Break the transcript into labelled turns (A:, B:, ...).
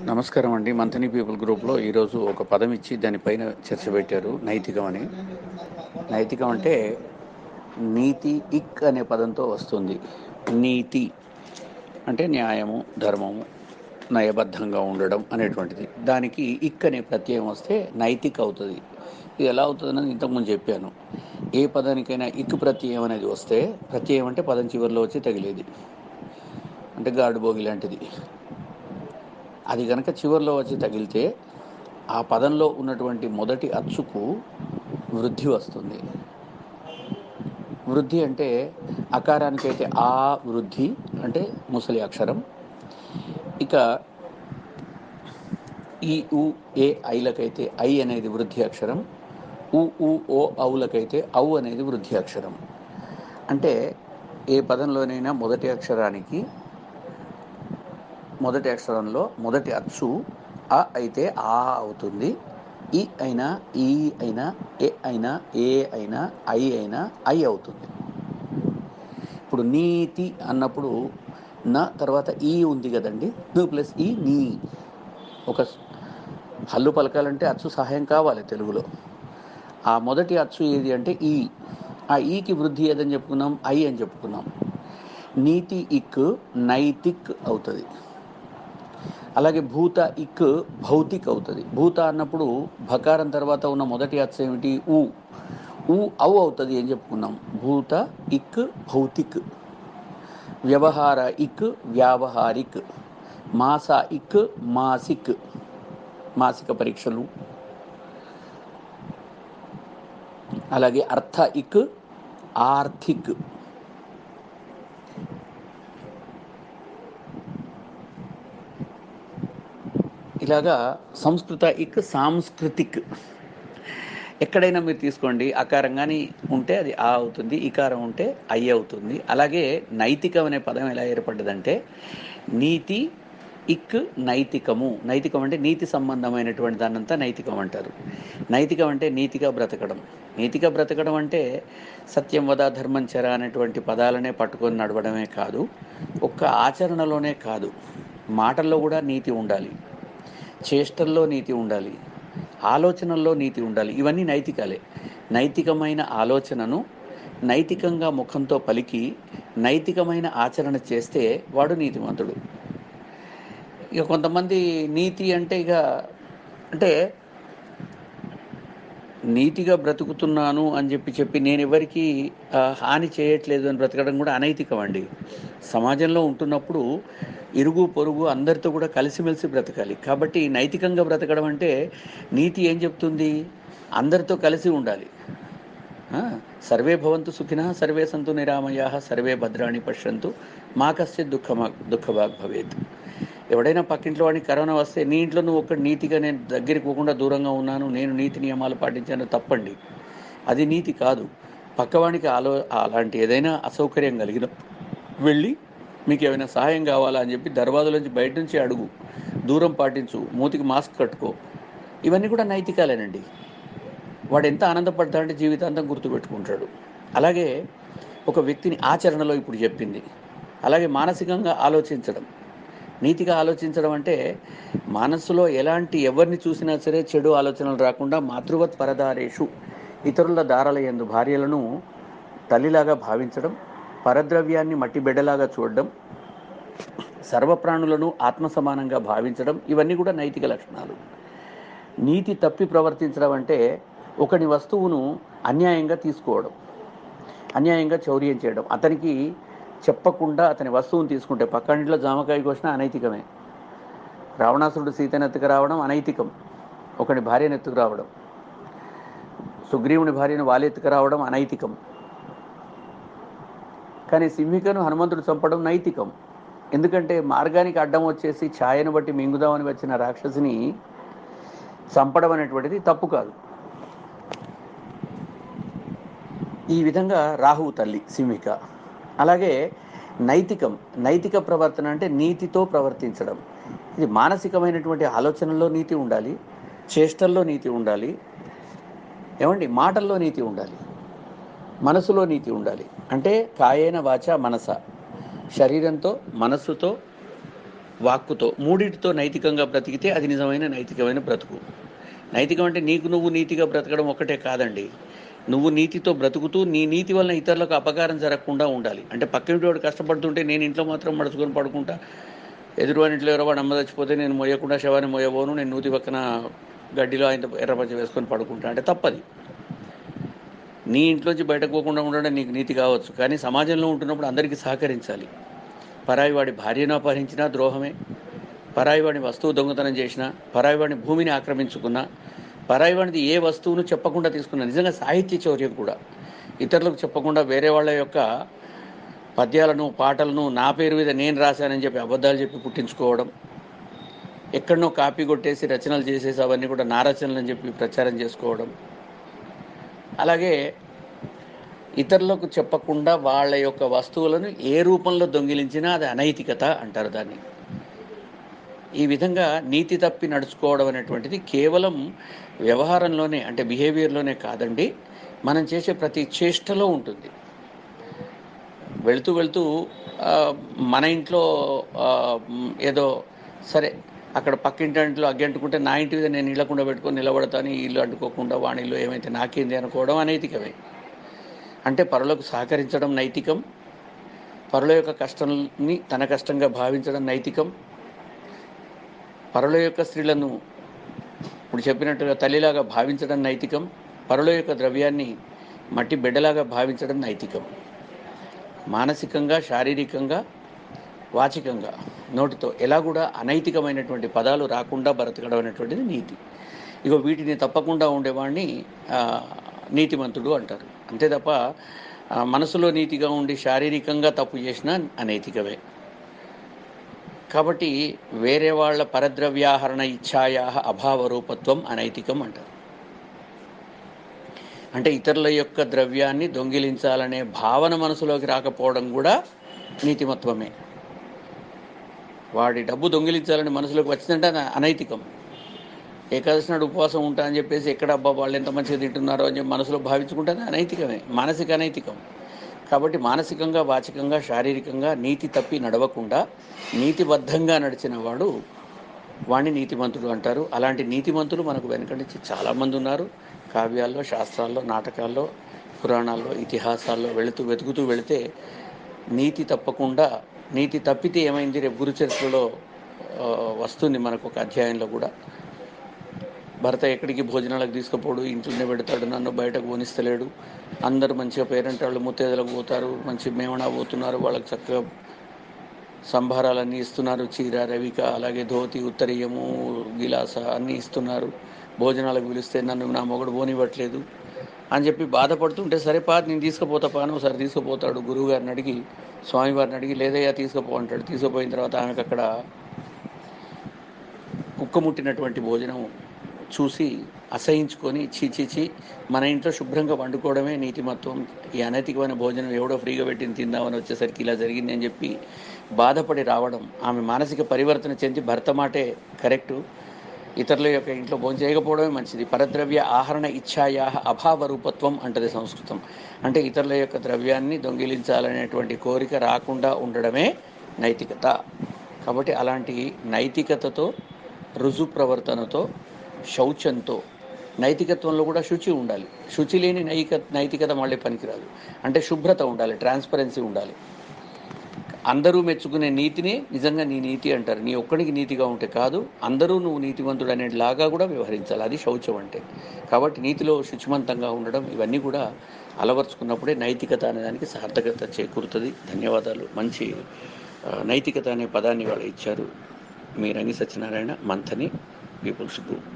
A: నమస్కారం అండి. మంథని పీపుల్ గ్రూప్లో ఈరోజు ఒక పదం ఇచ్చి దానిపైన చర్చ పెట్టారు, నైతికం అని. నైతికం అంటే నీతి ఇక్ అనే పదంతో వస్తుంది. నీతి అంటే న్యాయము, ధర్మము, నయబద్ధంగా ఉండడం అనేటువంటిది. దానికి ఇక్ అనే ప్రత్యయం వస్తే నైతిక అవుతుంది. ఇది ఎలా అవుతుందని ఇంతకుముందు చెప్పాను. ఏ పదానికైనా ఇక్ ప్రత్యయం అనేది వస్తే, ప్రత్యయం అంటే పదం చివరిలో వచ్చి తగిలేది, అంటే గాడు భోగి లాంటిది. అది కనుక చివరిలో వచ్చి తగిలితే ఆ పదంలో ఉన్నటువంటి మొదటి అచ్చుకు వృద్ధి వస్తుంది. వృద్ధి అంటే అకారానికైతే ఆ వృద్ధి అంటే ముసలి అక్షరం. ఇక ఈ ఉ ఏ ఐలకైతే ఐ అనేది వృద్ధి అక్షరం. ఉ ఊ ఓ ఔలకైతే ఔ అనేది వృద్ధి అక్షరం. అంటే ఏ పదంలోనైనా మొదటి అక్షరంలో మొదటి అచ్చు అ అయితే ఆ అవుతుంది. ఈ అయినా, ఈ అయినా, ఏ అయినా, ఏ అయినా, ఐ అయినా ఐ అవుతుంది. ఇప్పుడు నీతి అన్నప్పుడు నా తర్వాత ఈ ఉంది కదండి, ను ప్లస్ ఈ నీ. ఒక హల్లు పలకాలంటే అచ్చు సహాయం కావాలి తెలుగులో. ఆ మొదటి అచ్చు ఏది అంటే ఈ. ఆ ఈకి వృద్ధి ఏదని చెప్పుకున్నాం, ఐ అని చెప్పుకున్నాం. నీతి ఇక్ నైతిక్ అవుతుంది. అలాగే భూత ఇక్ భౌతిక్ అవుతుంది. భూత అన్నప్పుడు భకారం తర్వాత ఉన్న మొదటి అచ్చు ఏమిటి, ఊ. ఊ ఔ అవుతుంది అని చెప్పుకున్నాం. భూత ఇక్ భౌతిక్. వ్యవహార ఇక్ వ్యావహారిక్. మాస ఇక్ మాసిక్, మాసిక పరీక్షలు. అలాగే అర్థ ఇక్ ఆర్థిక్. ఇలాగా సంస్కృత ఇక్ సాంస్కృతిక్. ఎక్కడైనా మీరు తీసుకోండి, అకారం కానీ ఉంటే అది ఆ అవుతుంది, ఇకారం ఉంటే ఐ అవుతుంది. అలాగే నైతికం అనే పదం ఎలా ఏర్పడ్డదంటే నీతి ఇక్ నైతికము. నైతికం అంటే నీతి సంబంధమైనటువంటి దాన్నంతా నైతికం అంటారు. నైతికం అంటే నీతిగా బ్రతకడం. నీతిగా బ్రతకడం అంటే సత్యం వద ధర్మం చర అనేటువంటి పదాలనే పట్టుకొని నడవడమే కాదు, ఒక్క ఆచరణలోనే కాదు, మాటల్లో కూడా నీతి ఉండాలి, చేష్టల్లో నీతి ఉండాలి, ఆలోచనల్లో నీతి ఉండాలి. ఇవన్నీ నైతికాలే. నైతికమైన ఆలోచనను నైతికంగా ముఖంతో పలికి నైతికమైన ఆచరణ చేస్తే వాడు నీతిమంతుడు. ఇక కొంతమంది నీతి అంటే అంటే నీతిగా బ్రతుకుతున్నాను అని చెప్పి నేను ఎవరికి హాని చేయట్లేదు అని బ్రతకడం కూడా అనైతికం అండి. సమాజంలో ఉంటున్నప్పుడు ఇరుగు పొరుగు అందరితో కూడా కలిసిమెలిసి బ్రతకాలి. కాబట్టి నైతికంగా బ్రతకడం అంటే నీతి ఏం చెప్తుంది, అందరితో కలిసి ఉండాలి. సర్వే భవంతు సుఖినః సర్వే సంతు నిరామయాః సర్వే భద్రాణి పశ్యంతు మా కశ్చిత్ దుఃఖభాగ్ భవేత్. ఎవడైనా పక్కింట్లో వాడికి కరోనా వస్తే నీ ఇంట్లో నువ్వు ఒక్కటి నీతిగా నేను దగ్గరికి పోకుండా దూరంగా ఉన్నాను, నేను నీతి నియమాలు పాటించాను, తప్పండి. అది నీతి కాదు. పక్కవాడికి అలాంటి ఏదైనా అసౌకర్యం కలిగిన వెళ్ళి మీకు ఏమైనా సహాయం కావాలా అని చెప్పి దర్వాజలోంచి బయట నుంచి అడుగు, దూరం పాటించు, మూతికి మాస్క్ కట్టుకో. ఇవన్నీ కూడా నైతికాలేనండి. వాడు ఎంత ఆనందపడతాడంటే జీవితాంతం గుర్తుపెట్టుకుంటాడు. అలాగే ఒక వ్యక్తిని ఆచరణలో ఇప్పుడు చెప్పింది. అలాగే మానసికంగా ఆలోచించడం. నీతిగా ఆలోచించడం అంటే మనస్సులో ఎవరిని చూసినా సరే చెడు ఆలోచనలు రాకుండా మాతృవత్ పరదారేషు, ఇతరుల దారాల యందు భార్యలను తల్లిలాగా భావించడం, పరద్రవ్యాన్ని మట్టి బిడ్డలాగా చూడడం, సర్వప్రాణులను ఆత్మ సమానంగా భావించడం, ఇవన్నీ కూడా నైతిక లక్షణాలు. నీతి తప్పి ప్రవర్తించడం అంటే ఒకని వస్తువును అన్యాయంగా తీసుకోవడం, అన్యాయంగా చౌర్యం చేయడం. అతనికి చెప్పకుండా అతని వస్తువును తీసుకుంటే, పక్కనింట్లో జామకాయ కోసినా అనైతికమే. రావణాసురుడు సీతను ఎత్తుకు రావడం అనైతికం, ఒకని భార్యను ఎత్తుకు రావడం. సుగ్రీవుని భార్యను వాలెత్తుకు రావడం అనైతికం. కానీ సింహికను హనుమంతుడు చంపడం నైతికం. ఎందుకంటే మార్గానికి అడ్డం వచ్చేసి ఛాయను బట్టి మింగుదామని వచ్చిన రాక్షసిని చంపడం అనేటువంటిది తప్పు కాదు. ఈ విధంగా రాహువు తల్లి సింహిక. అలాగే నైతిక ప్రవర్తన అంటే నీతితో ప్రవర్తించడం. ఇది మానసికమైనటువంటి ఆలోచనల్లో నీతి ఉండాలి, చేష్టల్లో నీతి ఉండాలి, మాటల్లో నీతి ఉండాలి, మనసులో నీతి ఉండాలి. అంటే కాయేన వాచ మనస, శరీరంతో మనస్సుతో వాక్కుతో, మూడిటితో నైతికంగా బ్రతికితే అది నిజమైన నైతికమైన బ్రతుకు. నైతికం అంటే నీకు నువ్వు నీతిగా బ్రతకడం ఒక్కటే కాదండి. నువ్వు నీతితో బ్రతుకుతూ నీ నీతి వలన ఇతరులకు అపకారం జరగకుండా ఉండాలి. అంటే పక్కింటి వాడు కష్టపడుతుంటే నేను ఇంట్లో మాత్రం మడుచుకొని పడుకుంటా, ఎదురువాని ఇంట్లో ఎవరో వాడు అమ్మ చచ్చిపోతే నేను మోయకుండా శవాన్ని మోయబోను, నేను నూతి పక్కన గడ్డిలో ఆయన ఎర్రపంచ వేసుకొని పడుకుంటా అంటే తప్పది. నీ ఇంట్లోంచి బయటకు పోకుండా ఉండడం నీకు నీతి కావచ్చు, కానీ సమాజంలో ఉంటున్నప్పుడు అందరికీ సహకరించాలి. పరాయి వాడి భార్యను అపహరించినా ద్రోహమే, పరాయి వాడిని వస్తువు దొంగతనం చేసినా, పరాయి వాడిని భూమిని ఆక్రమించుకున్నా, పరాయి వాడిది ఏ వస్తువును చెప్పకుండా తీసుకున్నా, నిజంగా సాహిత్య చౌర్యం కూడా. ఇతరులకు చెప్పకుండా వేరే వాళ్ళ యొక్క పద్యాలను పాటలను నా పేరు మీద నేను రాశానని చెప్పి అబద్ధాలు చెప్పి పుట్టించుకోవడం, ఎక్కడనో కాపీ కొట్టేసి రచనలు చేసేసి అవన్నీ కూడా నా రచనలని చెప్పి ప్రచారం చేసుకోవడం, అలాగే ఇతరులకు చెప్పకుండా వాళ్ళ యొక్క వస్తువులను ఏ రూపంలో దొంగిలించినా అది అనైతికత అంటారు దాన్ని. ఈ విధంగా నీతి తప్పి నడుచుకోవడం అనేటువంటిది కేవలం వ్యవహారంలోనే, అంటే బిహేవియర్లోనే కాదండి, మనం చేసే ప్రతి చేష్టలో ఉంటుంది. వెళుతూ వెళుతూ మన ఇంట్లో ఏదో సరే అక్కడ పక్కింటి అగ్గి అంటుకుంటే నా ఇంటి మీద నేను ఇళ్ళకుండా పెట్టుకొని నిలబడతాను, ఈ ఇల్లు అంటుకోకుండా వాని ఇల్లు ఏమైతే నాకేంది అనుకోవడం అనైతికమే. అంటే పరులకు సహకరించడం నైతికం, పరుల యొక్క కష్టాన్ని తన కష్టంగా భావించడం నైతికం, పరుల యొక్క స్త్రీలను ఇప్పుడు చెప్పినట్టుగా తల్లిలాగా భావించడం నైతికం, పరుల యొక్క ద్రవ్యాన్ని మట్టి బిడ్డలాగా భావించడం నైతికం. మానసికంగా, శారీరకంగా, వాచికంగా, నోటితో ఎలా కూడా అనైతికమైనటువంటి పదాలు రాకుండా బ్రతకడం అనేటువంటిది నీతి. ఇగో వీటిని తప్పకుండా ఉండేవాడిని నీతిమంతుడు అంటారు. అంతే తప్ప మనసులో నీతిగా ఉండి శారీరకంగా తప్పు చేసినా అనైతికమే. కాబట్టి వేరే వాళ్ళ పరద్రవ్యాహరణ ఇచ్ఛాయా అభావ రూపత్వం అనైతికం అంటారు. అంటే ఇతరుల యొక్క ద్రవ్యాన్ని దొంగిలించాలనే భావన మనసులోకి రాకపోవడం కూడా నీతిమత్వమే. వాడి డబ్బు దొంగిలించాలని మనసులోకి వచ్చిందంటే అది అనైతికం. ఏకాదశి నాడు ఉపవాసం ఉంటా అని చెప్పేసి ఎక్కడ అబ్బా వాళ్ళు ఎంత మంచిగా తింటున్నారో అని చెప్పి మనసులో భావించుకుంటే అది అనైతికమే, మానసిక అనైతికం. కాబట్టి మానసికంగా, వాచికంగా, శారీరకంగా నీతి తప్పి నడవకుండా నీతిబద్ధంగా నడిచిన వాడు వాణ్ణి నీతిమంతుడు అంటారు. అలాంటి నీతిమంతులు మనకు వెనక నుంచి చాలామంది ఉన్నారు. కావ్యాల్లో, శాస్త్రాల్లో, నాటకాల్లో, పురాణాల్లో, ఇతిహాసాల్లో వెతుకుతూ వెళితే నీతి తప్పకుండా, నీతి తప్పితే ఏమైంది రేపు గురుచరిత్రలో వస్తుంది మనకు ఒక అధ్యాయంలో కూడా. భర్త ఎక్కడికి భోజనాలకు తీసుకుపోడు, ఇంట్లోనే పెడతాడు, నన్ను బయటకు పోనిస్తలేడు, అందరూ మంచిగా పేరెంట్ వాళ్ళు ముత్తైదులకు పోతారు, మంచి మేమనా పోతున్నారు, వాళ్ళకి చక్కగా సంభారాలన్నీ ఇస్తున్నారు, చీర, రవిక, అలాగే ధోతి, ఉత్తరీయము, గిలాస అన్నీ ఇస్తున్నారు, భోజనాలకు పిలిస్తే నన్ను నా మొగుడు పోనివ్వట్లేదు అని చెప్పి బాధపడుతుంటే, సరే పా నేను తీసుకుపోతా పాను ఒకసారి తీసుకుపోతాడు. గురువు గారిని అడిగి, స్వామివారిని అడిగి, లేదయ్యా తీసుకుపో అంటాడు. తీసుకుపోయిన తర్వాత ఆమెకు అక్కడ కుక్కముట్టినటువంటి భోజనం చూసి అసహించుకొని చీచీచి మన ఇంట్లో శుభ్రంగా వండుకోవడమే నీతిమత్వం, ఈ అనైతికమైన భోజనం ఎవడో ఫ్రీగా పెట్టింది తిందామని వచ్చేసరికి ఇలా జరిగింది అని చెప్పి బాధపడి రావడం, ఆమె మానసిక పరివర్తన చెంది భర్త మాటే కరెక్టు, ఇతరుల యొక్క ఇంట్లో భోజనం చేయకపోవడమే మంచిది. పరద్రవ్య ఆహరణ ఇచ్ఛాయా అభావ రూపత్వం అంటది సంస్కృతం. అంటే ఇతరుల యొక్క ద్రవ్యాన్ని దొంగిలించాలనేటువంటి కోరిక రాకుండా ఉండడమే నైతికత. కాబట్టి అలాంటి నైతికతతో, రుజు ప్రవర్తనతో, శౌచంతో, నైతికత్వంలో కూడా శుచి ఉండాలి. శుచి లేని నైతికత మళ్ళీ పనికిరాదు. అంటే శుభ్రత ఉండాలి, ట్రాన్స్పరెన్సీ ఉండాలి. అందరూ మెచ్చుకునే నీతిని నిజంగా నీ నీతి అంటారు. నీ ఒక్కడికి నీతిగా ఉంటే కాదు, అందరూ నువ్వు నీతివంతుడు అనేలాగా కూడా వ్యవహరించాలి. అది శౌచం అంటే. కాబట్టి నీతిలో శుచిమంతంగా ఉండడం, ఇవన్నీ కూడా అలవర్చుకున్నప్పుడే నైతికత అనేదానికి సార్థకత చేకూరుతుంది. ధన్యవాదాలు. మంచి నైతికత అనే పదాన్ని వాళ్ళు ఇచ్చారు. మీ రంగి సత్యనారాయణ, మంథని, పీపుల్స్ గ్రూప్.